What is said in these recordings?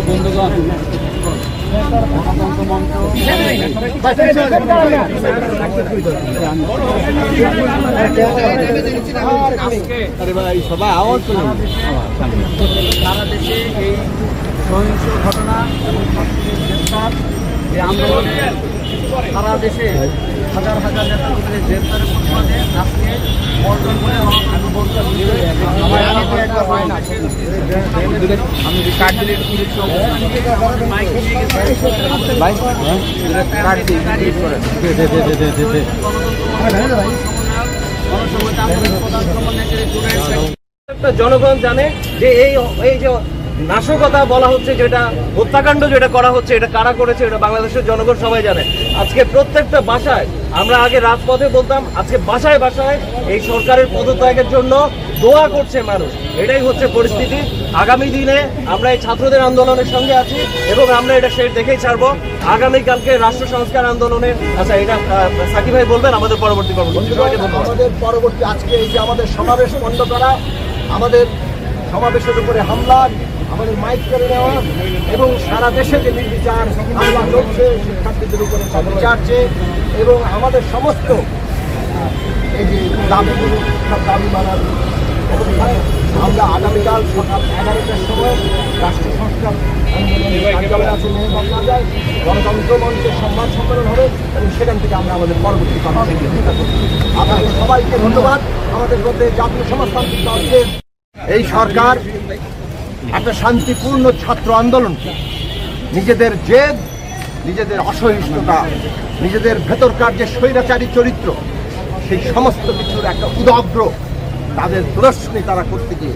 বন্ধুগণ, সারা দেশে এই সহিংস ঘটনা এবং গ্রেফতার এই আন্দোলনে সারা দেশে হাজার হাজার নেতাকর্মীদের গ্রেফতারের প্রতিবাদে আজকে বর্জন করে আমি বলতে জনগণ জানে যে এই যে নাশকতা বলা হচ্ছে, যেটা হত্যাকাণ্ড যেটা করা হচ্ছে, এটা কারা করেছে এটা বাংলাদেশের জনগণ সবাই জানে। আজকে প্রত্যেকটা বাসায়, আমরা আগে রাজপথে বলতাম, আজকে বাসায় বাসায় এই সরকারের পদত্যাগের জন্য দোয়া করছে মানুষ। এটাই হচ্ছে পরিস্থিতি। আগামী দিনে আমরা এই ছাত্রদের আন্দোলনের সঙ্গে আছি এবং আমরা এটা সেই দেখেই ছাড়বো। আগামীকালকে রাষ্ট্র সংস্কার আন্দোলনের, আচ্ছা এটা সাকিব ভাই বলবেন আমাদের পরবর্তী কর্মসূচি। আমাদের পরবর্তী আজকে এই যে আমাদের সমাবেশ বন্ধ করা, আমাদের সমাবেশের উপরে হামলা, আমাদের মাইক কেড়ে নেওয়া এবং সারা দেশে যে নির্বিচার হামলা চলছে শিক্ষার্থীদের উপরে বিচার চেয়ে, এবং আমাদের সমস্ত এই যে দাবিগুলো সব দাবি মানার অবস্থায় আমরা আগামীকাল সকাল 11টার সময় রাষ্ট্র সংস্কার আন্দোলনের গণতন্ত্র মঞ্চের সংবাদ সম্মেলন হবে এবং সেখান থেকে আমরা আমাদের পরবর্তী কর্মসূচি চিন্তা করব। আপনাদের সবাইকে ধন্যবাদ। আমাদের মধ্যে জাতীয় সমাজতান্ত্রিক দলকে এই সরকার একটা শান্তিপূর্ণ ছাত্র আন্দোলনকে নিজেদের জেদ, নিজেদের অসহিষ্ণুতা, নিজেদের ভেতরকার যে স্বৈরাচারী চরিত্র, সেই সমস্ত কিছুর একটা উদগ্র তাদের প্রদর্শনী তারা করতে গিয়ে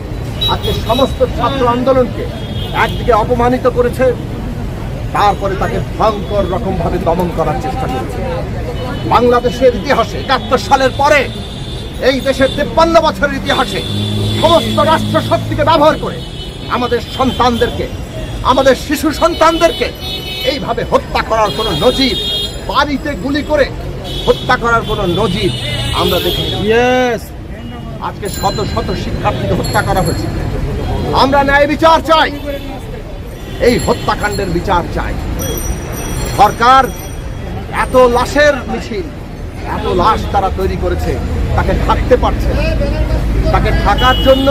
আজকে সমস্ত ছাত্র আন্দোলনকে একদিকে অপমানিত করেছে, তারপরে তাকে ভয়ঙ্কর রকমভাবে দমন করার চেষ্টা করেছে। বাংলাদেশের ইতিহাসে 71 সালের পরে এই দেশের 53 বছরের ইতিহাসে সমস্ত রাষ্ট্র শক্তিকে ব্যবহার করে আমাদের সন্তানদেরকে, আমাদের শিশু সন্তানদেরকে এইভাবে হত্যা করার কোনো নজির, বাড়িতে গুলি করে হত্যা করার কোনো নজির আমরা দেখি। আজকে শত শত শিক্ষার্থীকে হত্যা করা হয়েছে। আমরা ন্যায় বিচার চাই, এই হত্যাকাণ্ডের বিচার চাই। সরকার এত লাশের মিছিল, এত লাশ তারা তৈরি করেছে, তাকে ঢাকতে পারছে না। তাকে ঢাকার জন্য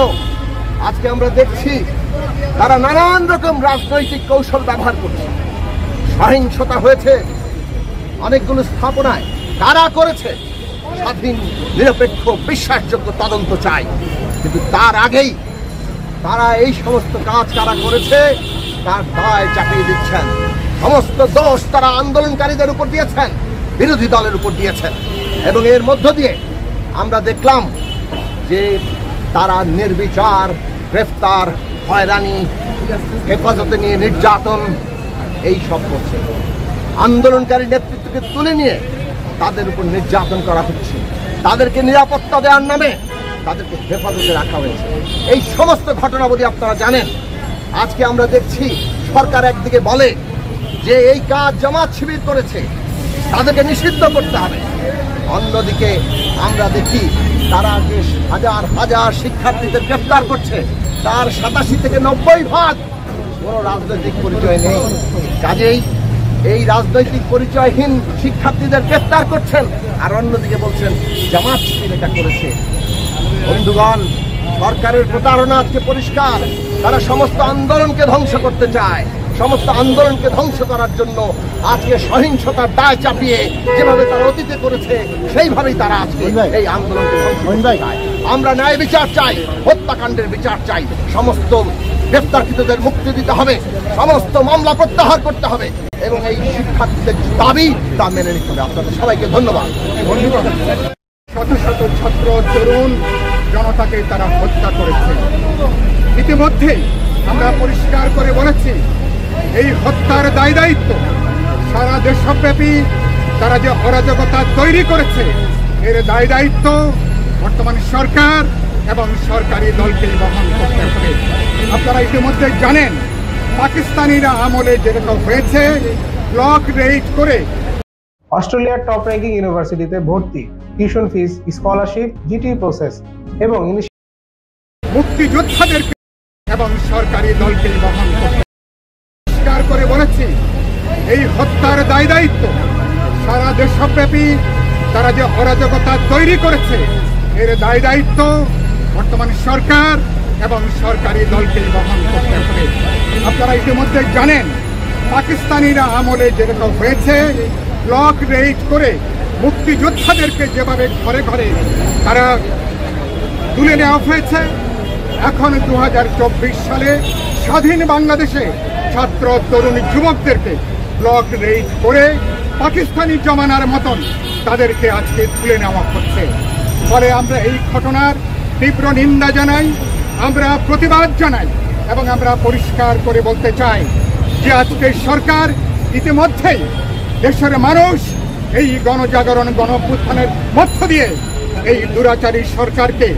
আজকে আমরা দেখছি তারা নানান রকম রাজনৈতিক কৌশল ব্যবহার করছে। সহিংসতা হয়েছে অনেকগুলো স্থাপনায়, কারা করেছে স্বাধীন, নিরপেক্ষ, বিশ্বাসযোগ্য তদন্ত চাই। কিন্তু তার আগেই তারা এই সমস্ত কাজ কারা করেছে তার দায় চাপিয়ে দিচ্ছেন। সমস্ত দোষ তারা আন্দোলনকারীদের উপর দিয়েছেন, বিরোধী দলের উপর দিয়েছেন। এবং এর মধ্য দিয়ে আমরা দেখলাম যে তারা নির্বিচার গ্রেফতার, হয়রানি, হেফাজতে নিয়ে নির্যাতন এই সব করছে। আন্দোলনকারী নেতৃত্বকে তুলে নিয়ে তাদের উপর নির্যাতন করা হচ্ছে, তাদেরকে নিরাপত্তা দেওয়ার নামে তাদেরকে হেফাজতে রাখা হয়েছে। এই সমস্ত ঘটনাবলী আপনারা জানেন। আজকে আমরা দেখছি সরকার একদিকে বলে যে এই কাজ জামাত শিবির করেছে, তাদেরকে নিষিদ্ধ করতে হবে। অন্যদিকে আমরা দেখি তারা যে হাজার হাজার শিক্ষার্থীদের গ্রেফতার করছে, তার 87 থেকে 90% কোনো রাজনৈতিক পরিচয় নেই। কাজেই এই রাজনৈতিক পরিচয়হীন শিক্ষার্থীদের গ্রেফতার করছেন, আর অন্যদিকে বলছেন জামাত শিবির এটা করেছে। বন্ধুগণ, সরকারের প্রতারণা আজকে পরিষ্কার। তারা সমস্ত আন্দোলনকে ধ্বংস করতে চায়। সমস্ত আন্দোলনকে ধ্বংস করার জন্য আজকে সহিংসতার দায় চাপিয়ে যেভাবে তারা অতীতে করেছে সেইভাবেই তারা আজকে এই আন্দোলনকে ধ্বংস করতে চায়। আমরা ন্যায় বিচার চাই, হত্যাকাণ্ডের বিচার চাই। সমস্ত গ্রেফতারকৃতদের মুক্তি দিতে হবে, সমস্ত মামলা প্রত্যাহার করতে হবে এবং এই শিক্ষার্থীদের দাবি তা মেনে নিতে হবে। আপনাদের সবাইকে ধন্যবাদ। শত শত ছাত্র তরুণ জনতাকে তারা হত্যা করেছে। ইতিমধ্যেই আমরা পরিষ্কার করে বলেছি, এই হত্যার দায় দায়িত্ব সারা দেশব্যাপী তারা যে অরাজকতা তৈরি করেছে এর দায় দায়িত্ব বর্তমান সরকার এবং সরকারি দলকে বহন করতে হবে। আপনারা ইতিমধ্যে জানেন পাকিস্তানিরা আমলে যেরকম হয়েছে, ব্লক রেড করে অস্ট্রেলিয়ার টপ র্যাঙ্কিং ইউনিভার্সিটিতে ভর্তি, tuition fees, scholarship, GT process এবং মুক্তিযোদ্ধাদেরকে এবং সরকারি দলকে বহন করতে করে বলেছি, এই হত্যার দায় দায়িত্ব সারা দেশব্যাপী তারা যে অরাজকতা তৈরি করেছে এর দায় দায়িত্ব বর্তমান সরকার এবং সরকারি দলকে বহন করতে হবে। আপনারা ইতিমধ্যে জানেন পাকিস্তানিরা আমলে যেটা হয়েছে, ব্লক রেড করে মুক্তিযোদ্ধাদেরকে যেভাবে ঘরে ঘরে তারা তুলে নেওয়া হয়েছে, এখন 2024 সালে স্বাধীন বাংলাদেশে ছাত্র তরুণ যুবকদেরকে ব্লক রেড করে পাকিস্তানি জমানার মতন তাদেরকে আজকে তুলে নেওয়া হচ্ছে। ফলে আমরা এই ঘটনার তীব্র নিন্দা জানাই, আমরা প্রতিবাদ জানাই এবং আমরা পরিষ্কার করে বলতে চাই যে আজকে সরকার ইতিমধ্যেই দেশের মানুষ এই গণজাগরণ গণঅভ্যুত্থানের মধ্য দিয়ে এই দুরাচারী সরকারকে,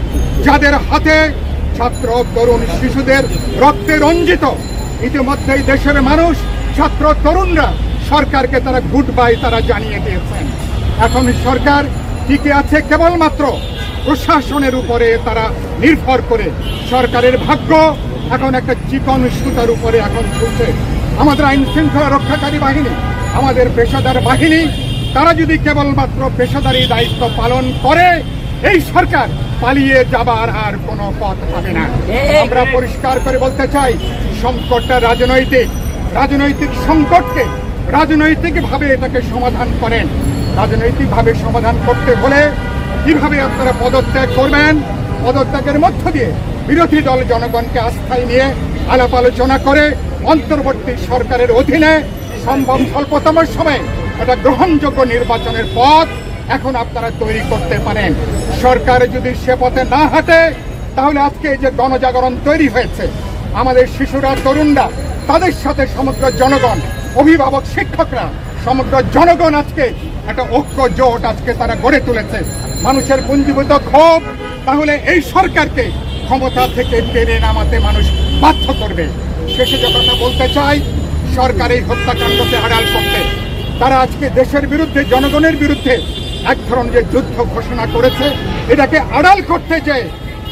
যাদের হাতে ছাত্র তরুণ শিশুদের রক্তে রঞ্জিত, ইতিমধ্যেই দেশের মানুষ ছাত্র তরুণরা সরকারকে তারা গুড বাই তারা জানিয়ে দিয়েছেন। এখন সরকার টিকে আছে কেবলমাত্র প্রশাসনের উপরে তারা নির্ভর করে। সরকারের ভাগ্য এখন একটা চিকন সুতার উপরে এখন চলছে। আমাদের আইন শৃঙ্খলা রক্ষাকারী বাহিনী, আমাদের পেশাদার বাহিনী, তারা যদি কেবলমাত্র পেশাদারি দায়িত্ব পালন করে, এই সরকার পালিয়ে যাবার আর কোনো পথ হবে না। আমরা পরিষ্কার করে বলতে চাই, সংকটটা রাজনৈতিক সংকটকে রাজনৈতিকভাবে এটাকে সমাধান করেন। রাজনৈতিকভাবে সমাধান করতে হলে কিভাবে আপনারা পদত্যাগ করবেন, পদত্যাগের মধ্য দিয়ে বিরোধী দল জনগণকে আস্থায় নিয়ে আলাপ আলোচনা করে অন্তর্বর্তী সরকারের অধীনে সম্ভব স্বল্পতম সময়ে একটা গ্রহণযোগ্য নির্বাচনের পথ এখন আপনারা তৈরি করতে পারেন। সরকার যদি সে পথে না হাঁটে, তাহলে আজকে যে গণজাগরণ তৈরি হয়েছে, আমাদের শিশুরা তরুণরা, তাদের সাথে সমগ্র জনগণ, অভিভাবক শিক্ষকরা, সমগ্র জনগণ আজকে একটা ঐক্য জোট আজকে তারা গড়ে তুলেছে। মানুষের পুঞ্জীভূত ক্ষোভ তাহলে এই সরকারকে ক্ষমতা থেকে টেনে নামাতে মানুষ বাধ্য করবে। শেষে যে কথা বলতে চাই, সরকার এই হত্যাকাণ্ডকে আড়াল করতে তারা আজকে দেশের বিরুদ্ধে, জনগণের বিরুদ্ধে এক ধরনের যে যুদ্ধ ঘোষণা করেছে, এটাকে আড়াল করতে যে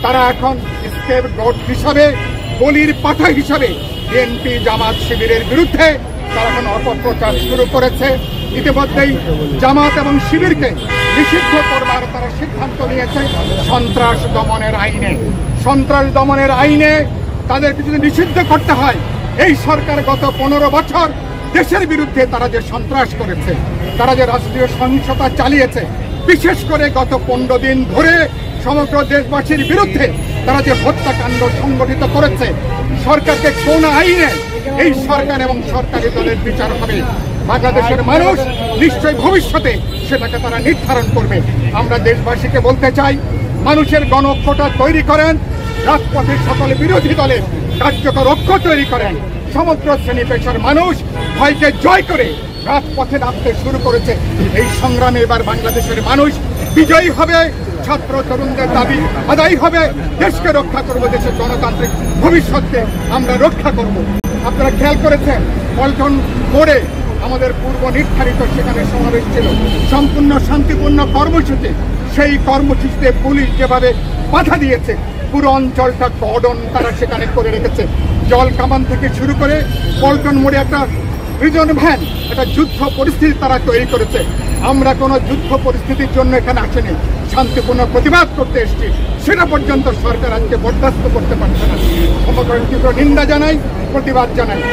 তারা এখন স্কেপগোট হিসাবে, বলির পাঠা হিসাবে বিএনপি জামাত শিবিরের বিরুদ্ধে তারা এখন অপপ্রচার শুরু করেছে। ইতিমধ্যেই জামাত এবং শিবিরকে নিষিদ্ধ করবার তারা সিদ্ধান্ত নিয়েছে সন্ত্রাস দমনের আইনে তাদেরকে যদি নিষিদ্ধ করতে হয়, এই সরকার গত 15 বছর দেশের বিরুদ্ধে তারা যে সন্ত্রাস করেছে, তারা যে রাষ্ট্রীয় সহিংসতা চালিয়েছে, বিশেষ করে গত 15 দিন ধরে সমগ্র দেশবাসীর বিরুদ্ধে তারা যে হত্যাকাণ্ড সংগঠিত করেছে, সরকারকে কোন আইনে এই সরকার এবং সরকারি দলের বিচার হবে, বাংলাদেশের মানুষ নিশ্চয়ই ভবিষ্যতে সেটাকে তারা নির্ধারণ করবে। আমরা দেশবাসীকে বলতে চাই, মানুষের গণঐক্যটা তৈরি করেন, রাজপথের সকল বিরোধী দলের কার্যকর ঐক্য তৈরি করেন। সমগ্র শ্রেণী পেশার মানুষ ভয়কে জয় করে রাজপথে নামতে শুরু করেছে। এই সংগ্রামে এবার বাংলাদেশের মানুষ বিজয়ী হবে, ছাত্র তরুণদের দাবি আদায় হবে, দেশকে রক্ষা করব, দেশের গণতান্ত্রিক ভবিষ্যৎকে আমরা রক্ষা করব। আপনারা খেয়াল করেছেন, পল্টন মোড়ে আমাদের পূর্ব নির্ধারিত সেখানে সমাবেশ ছিল, সম্পূর্ণ শান্তিপূর্ণ কর্মসূচি। সেই কর্মসূচিতে পুলিশ যেভাবে বাধা দিয়েছে, পুরো অঞ্চলটা কর্ডন তারা সেখানে করে রেখেছে। জল কামান থেকে শুরু করে পল্টন মোড়ে একটা প্রিজন ভ্যান, একটা যুদ্ধ পরিস্থিতি তারা তৈরি করেছে। আমরা কোনো যুদ্ধ পরিস্থিতির জন্য এখানে আসেনি, শান্তিপূর্ণ প্রতিবাদ করতে এসেছি। সেটা পর্যন্ত সরকার আজকে বরদাস্ত করতে পারছে না। সমগ্র তীব্র নিন্দা জানাই, প্রতিবাদ জানাই।